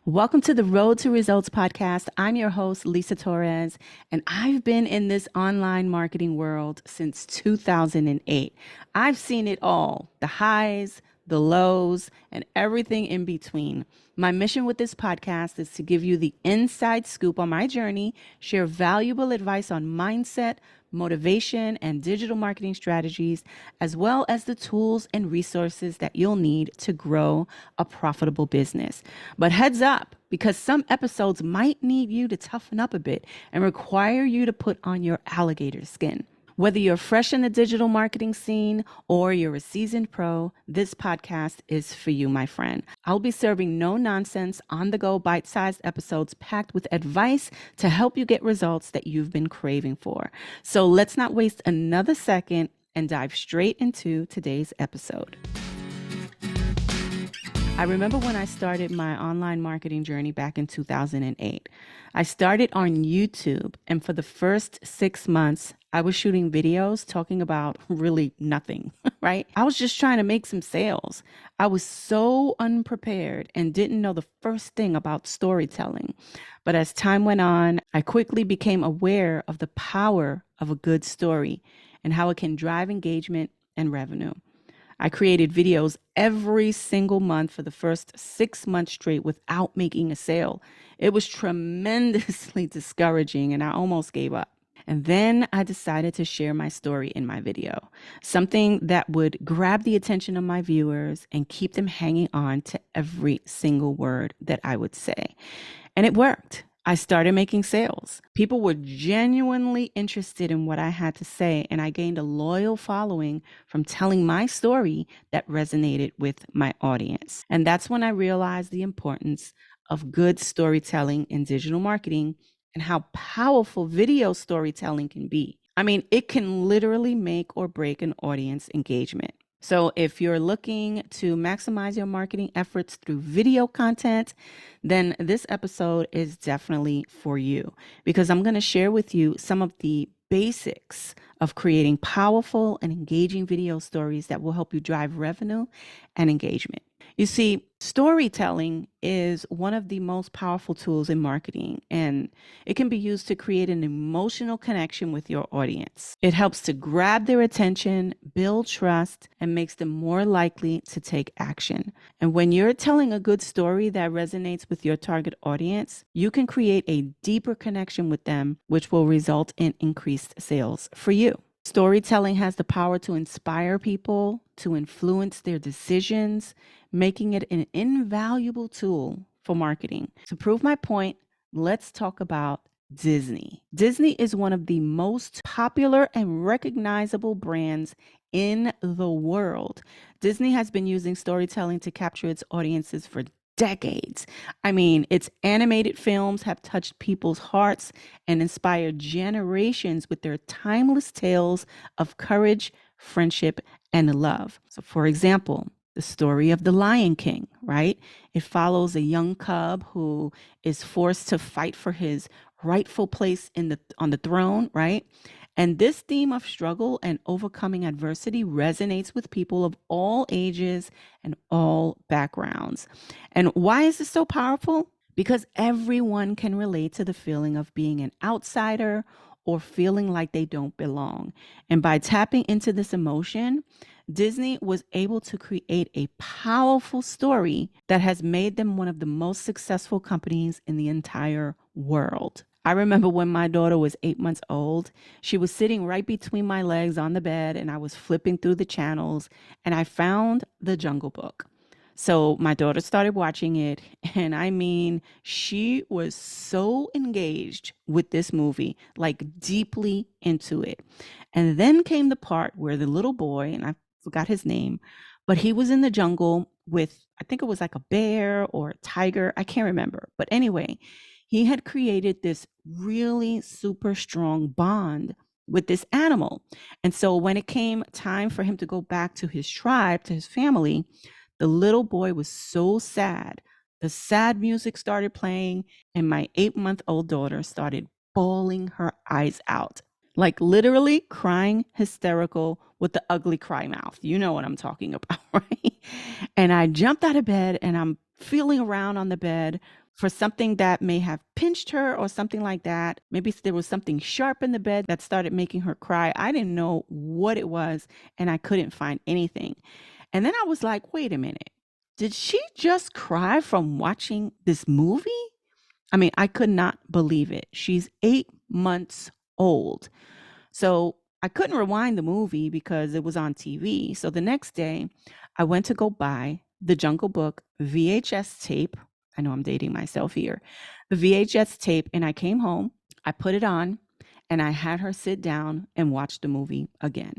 Welcome to the Road to Results podcast. I'm your host, Lisa Torres, and I've been in this online marketing world since 2008. I've seen it all, the highs, the lows, and everything in between. My mission with this podcast is to give you the inside scoop on my journey, share valuable advice on mindset, motivation, and digital marketing strategies, as well as the tools and resources that you'll need to grow a profitable business. But heads up, because some episodes might need you to toughen up a bit and require you to put on your alligator skin. Whether you're fresh in the digital marketing scene or you're a seasoned pro, this podcast is for you, my friend. I'll be serving no nonsense, on the go, bite sized episodes packed with advice to help you get results that you've been craving for. So let's not waste another second and dive straight into today's episode. I remember when I started my online marketing journey back in 2008. I started on YouTube, and for the first 6 months, I was shooting videos talking about really nothing, right? I was just trying to make some sales. I was so unprepared and didn't know the first thing about storytelling. But as time went on, I quickly became aware of the power of a good story and how it can drive engagement and revenue. I created videos every single month for the first 6 months straight without making a sale. It was tremendously discouraging and I almost gave up. And then I decided to share my story in my video, something that would grab the attention of my viewers and keep them hanging on to every single word that I would say. And it worked. I started making sales. People were genuinely interested in what I had to say, and I gained a loyal following from telling my story that resonated with my audience. And that's when I realized the importance of good storytelling in digital marketing and how powerful video storytelling can be. I mean, it can literally make or break an audience engagement. So if you're looking to maximize your marketing efforts through video content, then this episode is definitely for you because I'm going to share with you some of the basics of creating powerful and engaging video stories that will help you drive revenue and engagement. You see, storytelling is one of the most powerful tools in marketing, and it can be used to create an emotional connection with your audience. It helps to grab their attention, build trust, and makes them more likely to take action. And when you're telling a good story that resonates with your target audience, you can create a deeper connection with them, which will result in increased sales for you. Storytelling has the power to inspire people, to influence their decisions, making it an invaluable tool for marketing. To prove my point, let's talk about Disney. Disney is one of the most popular and recognizable brands in the world. Disney has been using storytelling to capture its audiences for decades. I mean, its animated films have touched people's hearts and inspired generations with their timeless tales of courage, friendship, and love. So, for example, the story of the Lion King, right? It follows a young cub who is forced to fight for his rightful place on the throne, right? And this theme of struggle and overcoming adversity resonates with people of all ages and all backgrounds. And why is this so powerful? Because everyone can relate to the feeling of being an outsider or feeling like they don't belong. And by tapping into this emotion, Disney was able to create a powerful story that has made them one of the most successful companies in the entire world. I remember when my daughter was 8 months old, she was sitting right between my legs on the bed and I was flipping through the channels and I found The Jungle Book. So my daughter started watching it, and I mean, she was so engaged with this movie, like deeply into it. And then came the part where the little boy, and I forgot his name, but he was in the jungle with, I think it was like a bear or a tiger. I can't remember. But anyway, he had created this really super strong bond with this animal. And so when it came time for him to go back to his tribe, to his family, the little boy was so sad. The sad music started playing, and my 8-month-old daughter started bawling her eyes out, like literally crying hysterical with the ugly cry mouth. You know what I'm talking about, right? And I jumped out of bed and I'm feeling around on the bed for something that may have pinched her or something like that. Maybe there was something sharp in the bed that started making her cry. I didn't know what it was and I couldn't find anything. And then I was like, wait a minute. Did she just cry from watching this movie? I mean, I could not believe it. She's 8 months old. So I couldn't rewind the movie because it was on TV. So the next day, I went to go buy the Jungle Book VHS tape. I know I'm dating myself here. The VHS tape, and I came home, I put it on, and I had her sit down and watch the movie again.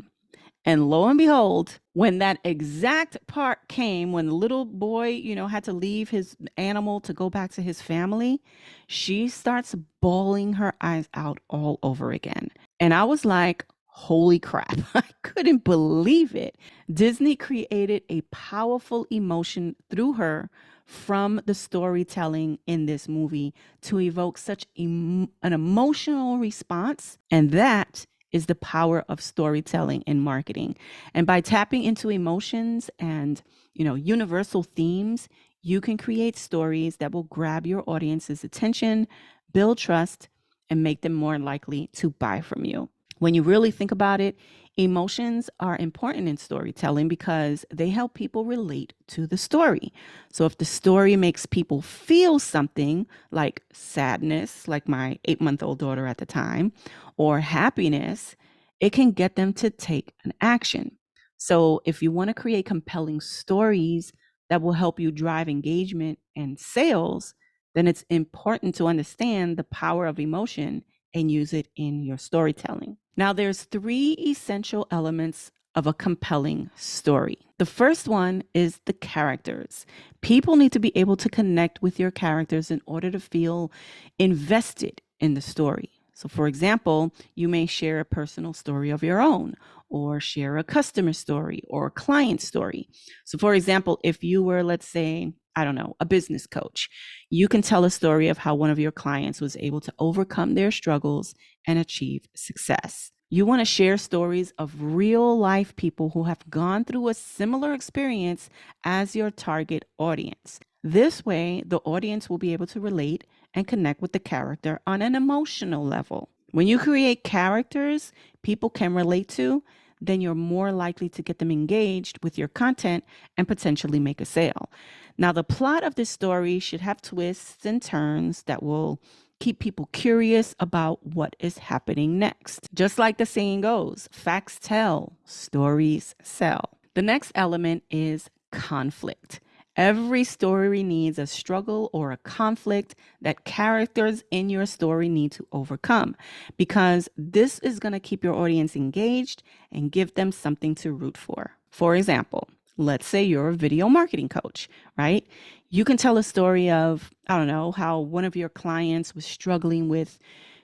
And lo and behold, when that exact part came, when the little boy, had to leave his animal to go back to his family, she starts bawling her eyes out all over again. And I was like, holy crap, I couldn't believe it. Disney created a powerful emotion through her from the storytelling in this movie to evoke such an emotional response. And that is the power of storytelling in marketing. And by tapping into emotions and, universal themes, you can create stories that will grab your audience's attention, build trust, and make them more likely to buy from you. When you really think about it, emotions are important in storytelling because they help people relate to the story. So if the story makes people feel something like sadness, like my 8-month-old daughter at the time, or happiness, it can get them to take an action. So if you want to create compelling stories that will help you drive engagement and sales, then it's important to understand the power of emotion and use it in your storytelling. Now, there's 3 essential elements of a compelling story. The first one is the characters. People need to be able to connect with your characters in order to feel invested in the story. So, for example, you may share a personal story of your own, or share a customer story or a client story. So, for example, if you were, let's say, I don't know, a business coach, you can tell a story of how one of your clients was able to overcome their struggles and achieve success. You want to share stories of real life people who have gone through a similar experience as your target audience. This way, the audience will be able to relate and connect with the character on an emotional level. When you create characters people can relate to, then you're more likely to get them engaged with your content and potentially make a sale. Now, the plot of this story should have twists and turns that will keep people curious about what is happening next. Just like the saying goes, facts tell, stories sell. The next element is conflict. Every story needs a struggle or a conflict that characters in your story need to overcome, because this is going to keep your audience engaged and give them something to root for. For example, let's say you're a video marketing coach, right? You can tell a story of, I don't know, how one of your clients was struggling with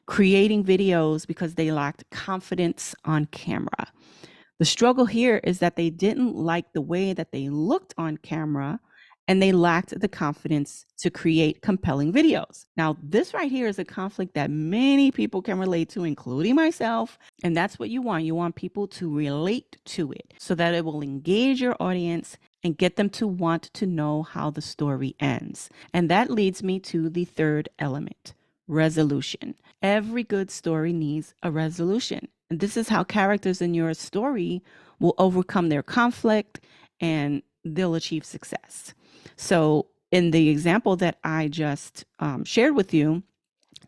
creating videos because they lacked confidence on camera. The struggle here is that they didn't like the way that they looked on camera and they lacked the confidence to create compelling videos. Now, this right here is a conflict that many people can relate to, including myself. And that's what you want. You want people to relate to it so that it will engage your audience and get them to want to know how the story ends. And that leads me to the third element, resolution. Every good story needs a resolution. And this is how characters in your story will overcome their conflict and they'll achieve success. So, in the example that I just shared with you,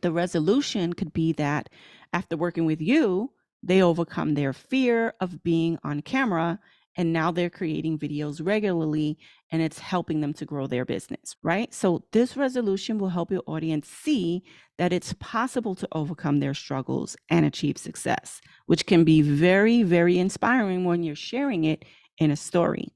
the resolution could be that after working with you, they overcome their fear of being on camera and now they're creating videos regularly and it's helping them to grow their business, right? So this resolution will help your audience see that it's possible to overcome their struggles and achieve success, which can be very, very inspiring when you're sharing it in a story.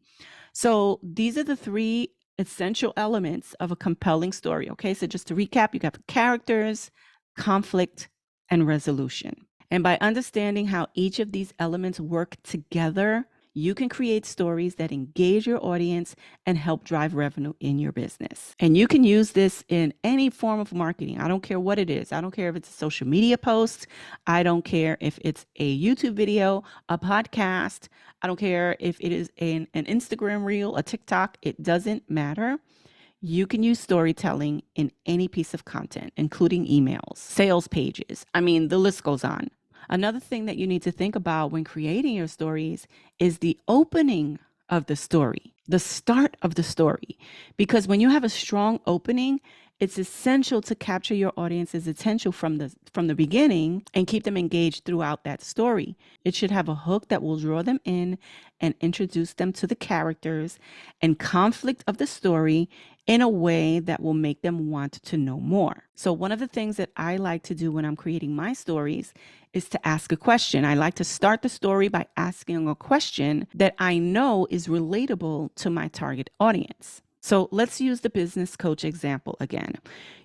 So these are the 3 essential elements of a compelling story. Okay, so just to recap, you got the characters, conflict, and resolution. And by understanding how each of these elements work together, you can create stories that engage your audience and help drive revenue in your business. And you can use this in any form of marketing. I don't care what it is. I don't care if it's a social media post. I don't care if it's a YouTube video, a podcast. I don't care if it is an Instagram reel, a TikTok. It doesn't matter. You can use storytelling in any piece of content, including emails, sales pages. I mean, the list goes on. Another thing that you need to think about when creating your stories is the opening of the story, the start of the story. Because when you have a strong opening, it's essential to capture your audience's attention from the beginning and keep them engaged throughout that story. It should have a hook that will draw them in and introduce them to the characters and conflict of the story in a way that will make them want to know more. So one of the things that I like to do when I'm creating my stories is to ask a question. I like to start the story by asking a question that I know is relatable to my target audience. So let's use the business coach example again.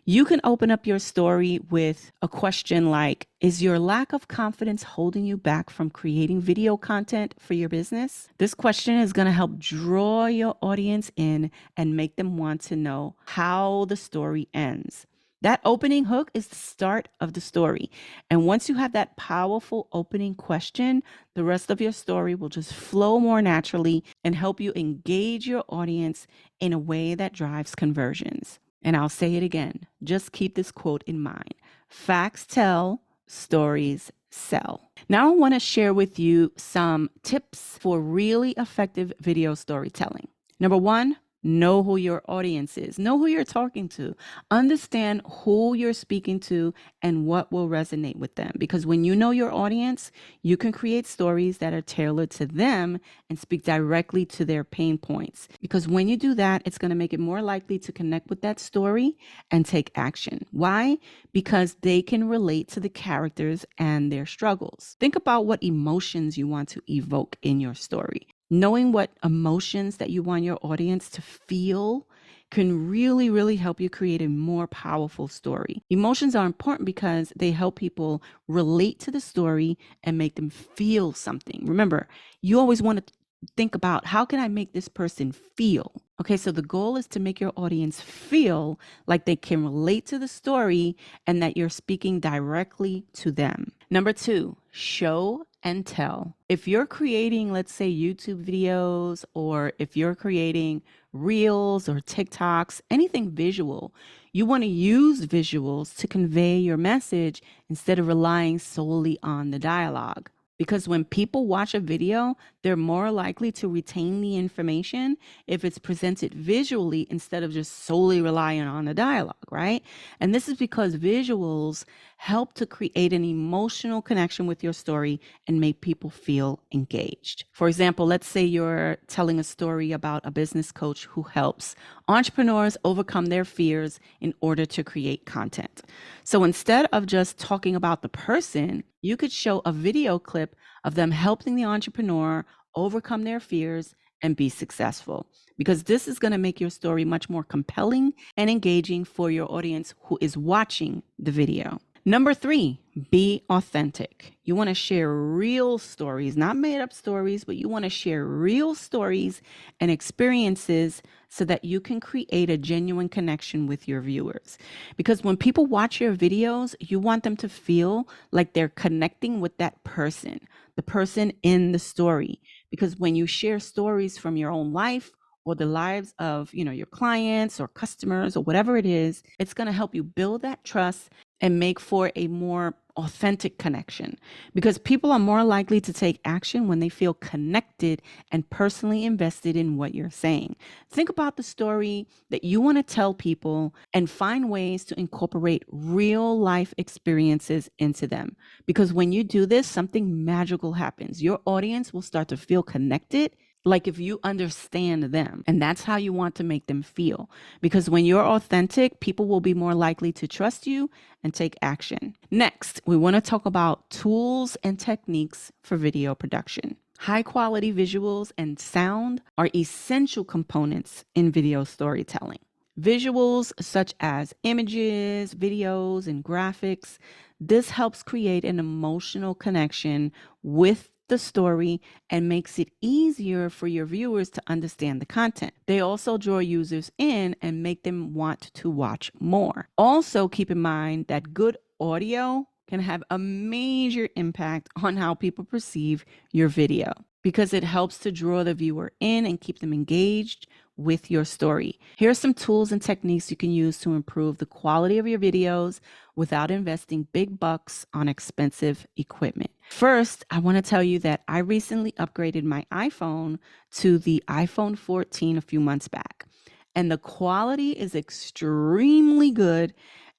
You can open up your story with a question like, is your lack of confidence holding you back from creating video content for your business? This question is going to help draw your audience in and make them want to know how the story ends. That opening hook is the start of the story. And once you have that powerful opening question, the rest of your story will just flow more naturally and help you engage your audience in a way that drives conversions. And I'll say it again, just keep this quote in mind. Facts tell, stories sell. Now I want to share with you some tips for really effective video storytelling. Number one, know who your audience is. Know who you're talking to. Understand who you're speaking to and what will resonate with them. Because when you know your audience, you can create stories that are tailored to them and speak directly to their pain points. Because when you do that, it's going to make it more likely to connect with that story and take action. Why? Because they can relate to the characters and their struggles. Think about what emotions you want to evoke in your story. Knowing what emotions that you want your audience to feel can really, really help you create a more powerful story. Emotions are important because they help people relate to the story and make them feel something. Remember, you always want to think about, how can I make this person feel? Okay, so the goal is to make your audience feel like they can relate to the story and that you're speaking directly to them. Number two, show and tell. If you're creating, let's say, YouTube videos, or if you're creating reels or TikToks, anything visual, you want to use visuals to convey your message instead of relying solely on the dialogue. Because when people watch a video, they're more likely to retain the information if it's presented visually instead of just solely relying on the dialogue, right? And this is because visuals help to create an emotional connection with your story and make people feel engaged. For example, let's say you're telling a story about a business coach who helps entrepreneurs overcome their fears in order to create content. So instead of just talking about the person, you could show a video clip of them helping the entrepreneur overcome their fears and be successful, because this is going to make your story much more compelling and engaging for your audience who is watching the video. Number three, be authentic. You want to share real stories, not made up stories, but you want to share real stories and experiences so that you can create a genuine connection with your viewers. Because when people watch your videos, you want them to feel like they're connecting with that person, the person in the story. Because when you share stories from your own life or the lives of, your clients or customers or whatever it is, it's going to help you build that trust and make for a more authentic connection, because people are more likely to take action when they feel connected and personally invested in what you're saying. Think about the story that you want to tell people and find ways to incorporate real life experiences into them. Because when you do this, something magical happens. Your audience will start to feel connected, like if you understand them. And that's how you want to make them feel. Because when you're authentic, people will be more likely to trust you and take action. Next, we want to talk about tools and techniques for video production. High quality visuals and sound are essential components in video storytelling. Visuals such as images, videos, and graphics, this helps create an emotional connection with the story and makes it easier for your viewers to understand the content. They also draw users in and make them want to watch more. Also, keep in mind that good audio can have a major impact on how people perceive your video, because it helps to draw the viewer in and keep them engaged with your story. Here are some tools and techniques you can use to improve the quality of your videos without investing big bucks on expensive equipment. First, I want to tell you that I recently upgraded my iPhone to the iPhone 14 a few months back, and the quality is extremely good.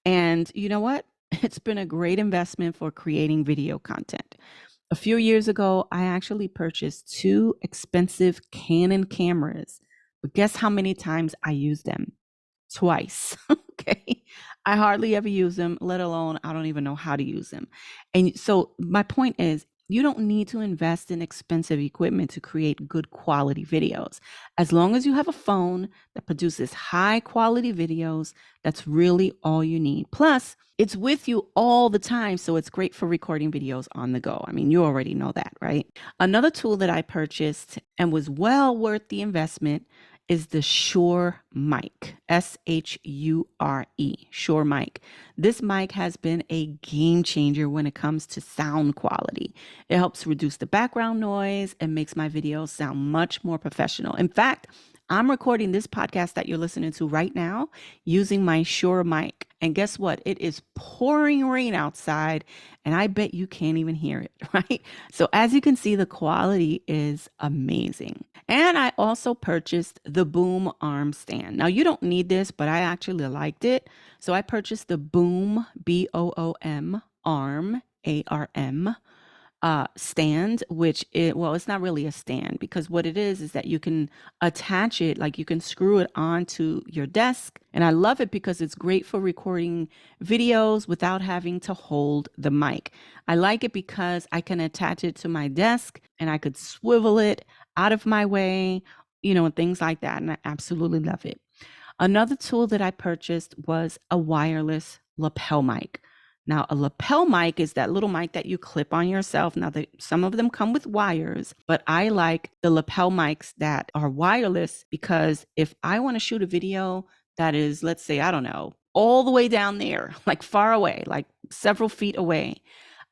And you know what? It's been a great investment for creating video content. A few years ago, I actually purchased two expensive Canon cameras, but guess how many times I used them? Twice. Okay. I hardly ever use them, let alone I don't even know how to use them. And so my point is, you don't need to invest in expensive equipment to create good quality videos. As long as you have a phone that produces high quality videos, that's really all you need. Plus, it's with you all the time, so it's great for recording videos on the go. I mean, you already know that, right? Another tool that I purchased and was well worth the investment is the Shure mic, Shure, Shure mic. This mic has been a game changer when it comes to sound quality. It helps reduce the background noise and makes my videos sound much more professional. In fact, I'm recording this podcast that you're listening to right now using my Shure mic. And guess what? It is pouring rain outside, and I bet you can't even hear it, right? So as you can see, the quality is amazing. And I also purchased the Boom arm stand. Now, you don't need this, but I actually liked it. So I purchased the Boom, Boom arm, ARM stand, it's not really a stand, because what it is that you can attach it, like you can screw it onto your desk. And I love it because it's great for recording videos without having to hold the mic. I like it because I can attach it to my desk and I could swivel it out of my way, and things like that. And I absolutely love it. Another tool that I purchased was a wireless lapel mic. Now, a lapel mic is that little mic that you clip on yourself. Now, some of them come with wires, but I like the lapel mics that are wireless, because if I want to shoot a video that is, let's say, I don't know, all the way down there, like far away, like several feet away,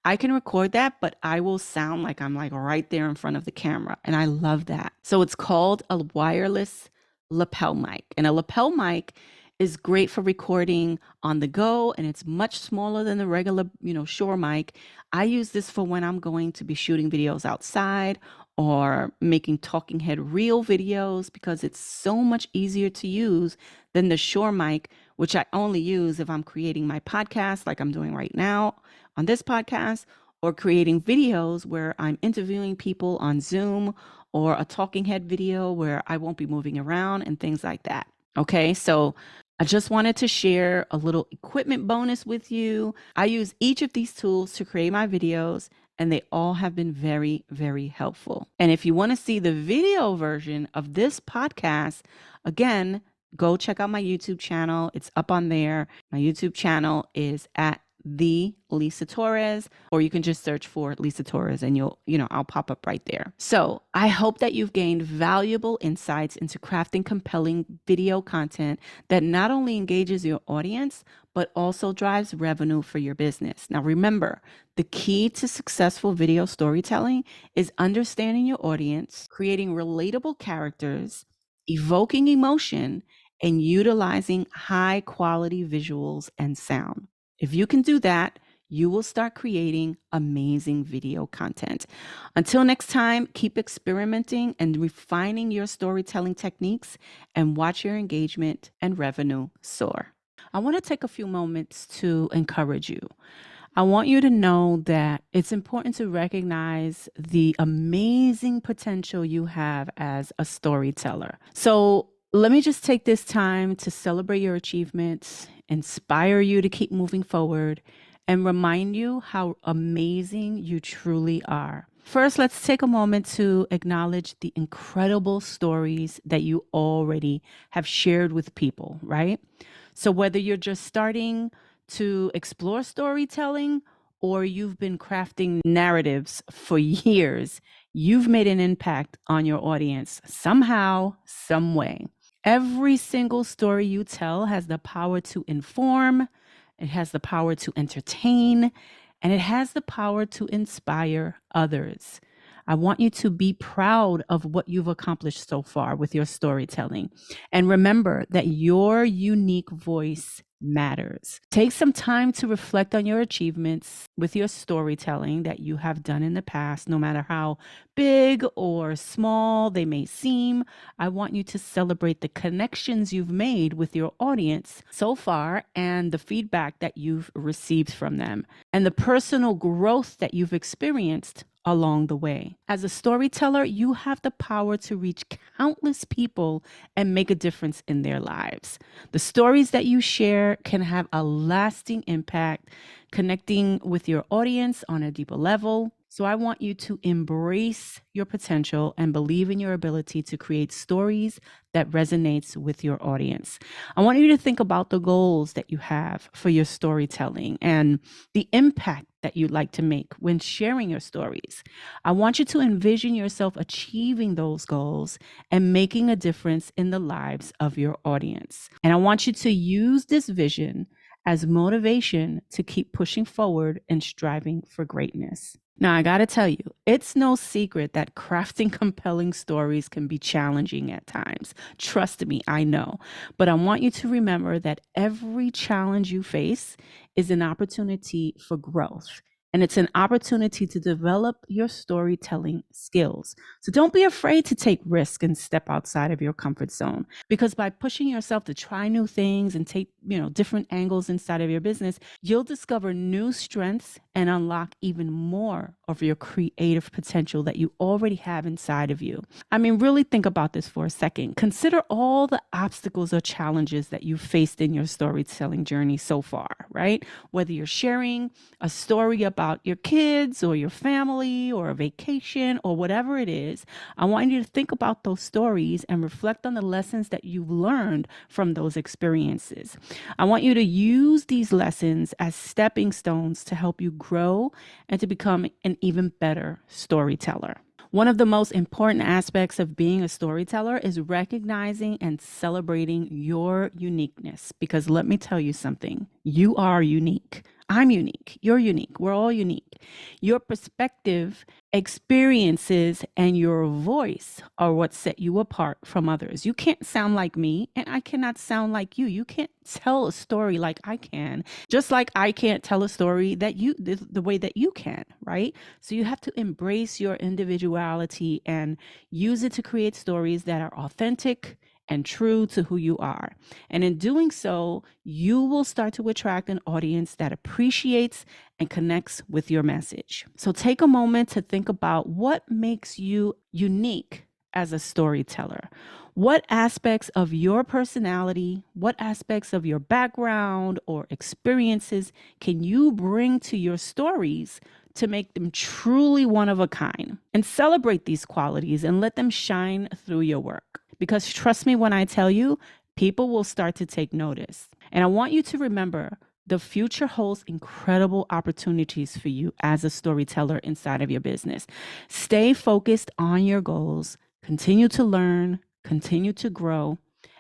I can record that, but I will sound like I'm like right there in front of the camera. And I love that. So it's called a wireless lapel mic. And a lapel mic is great for recording on the go, and it's much smaller than the regular, Shure mic. I use this for when I'm going to be shooting videos outside or making talking head reel videos, because it's so much easier to use than the Shure mic, which I only use if I'm creating my podcast like I'm doing right now on this podcast, or creating videos where I'm interviewing people on Zoom, or a talking head video where I won't be moving around and things like that. Okay, so I just wanted to share a little equipment bonus with you. I use each of these tools to create my videos, and they all have been very, very helpful. And if you want to see the video version of this podcast, again, go check out my YouTube channel. It's up on there. My YouTube channel is at the Lisa Torres, or you can just search for Lisa Torres and I'll pop up right there. So I hope that you've gained valuable insights into crafting compelling video content that not only engages your audience, but also drives revenue for your business. Now, remember, the key to successful video storytelling is understanding your audience, creating relatable characters, evoking emotion, and utilizing high quality visuals and sound. If you can do that, you will start creating amazing video content. Until next time, keep experimenting and refining your storytelling techniques, and watch your engagement and revenue soar. I want to take a few moments to encourage you. I want you to know that it's important to recognize the amazing potential you have as a storyteller. So let me just take this time to celebrate your achievements, inspire you to keep moving forward, and remind you how amazing you truly are. First, let's take a moment to acknowledge the incredible stories that you already have shared with people, right? So whether you're just starting to explore storytelling, or you've been crafting narratives for years, you've made an impact on your audience somehow, some way. Every single story you tell has the power to inform, it has the power to entertain, and it has the power to inspire others. I want you to be proud of what you've accomplished so far with your storytelling. And remember that your unique voice matters. Take some time to reflect on your achievements with your storytelling that you have done in the past, no matter how big or small they may seem. I want you to celebrate the connections you've made with your audience so far and the feedback that you've received from them and the personal growth that you've experienced along the way. As a storyteller, you have the power to reach countless people and make a difference in their lives. The stories that you share can have a lasting impact, connecting with your audience on a deeper level. So I want you to embrace your potential and believe in your ability to create stories that resonates with your audience. I want you to think about the goals that you have for your storytelling and the impact that you'd like to make when sharing your stories. I want you to envision yourself achieving those goals and making a difference in the lives of your audience. And I want you to use this vision as motivation to keep pushing forward and striving for greatness. Now, I got to tell you, it's no secret that crafting compelling stories can be challenging at times. Trust me, I know. But I want you to remember that every challenge you face is an opportunity for growth. And it's an opportunity to develop your storytelling skills. So don't be afraid to take risks and step outside of your comfort zone. Because by pushing yourself to try new things and take, different angles inside of your business, you'll discover new strengths and unlock even more of your creative potential that you already have inside of you. I mean, really think about this for a second. Consider all the obstacles or challenges that you've faced in your storytelling journey so far, right? Whether you're sharing a story about your kids or your family or a vacation or whatever it is, I want you to think about those stories and reflect on the lessons that you've learned from those experiences. I want you to use these lessons as stepping stones to help you grow and to become an even better storyteller. One of the most important aspects of being a storyteller is recognizing and celebrating your uniqueness. Because let me tell you something, you are unique. I'm unique. You're unique. We're all unique. Your perspective, experiences, and your voice are what set you apart from others. You can't sound like me, and I cannot sound like you. You can't tell a story like I can, just like I can't tell a story that the way that you can, right? So you have to embrace your individuality and use it to create stories that are authentic and true to who you are. And in doing so, you will start to attract an audience that appreciates and connects with your message. So take a moment to think about what makes you unique as a storyteller. What aspects of your personality, what aspects of your background or experiences can you bring to your stories to make them truly one of a kind? And celebrate these qualities and let them shine through your work. Because trust me when I tell you, people will start to take notice. And I want you to remember the future holds incredible opportunities for you as a storyteller inside of your business. Stay focused on your goals, continue to learn, continue to grow,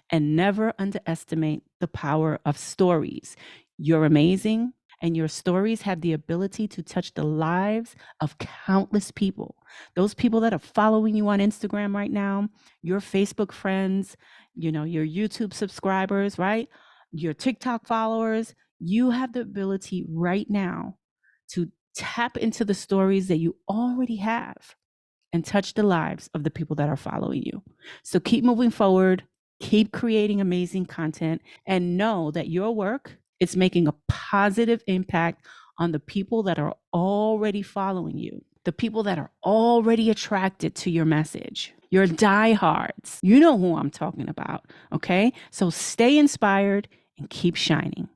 and never underestimate the power of stories. You're amazing, and your stories have the ability to touch the lives of countless people. Those people that are following you on Instagram right now, your Facebook friends, your YouTube subscribers, right? Your TikTok followers, you have the ability right now to tap into the stories that you already have and touch the lives of the people that are following you. So keep moving forward, keep creating amazing content, and know that your work is making a positive impact on the people that are already following you, the people that are already attracted to your message, your diehards. You know who I'm talking about, okay? So stay inspired and keep shining.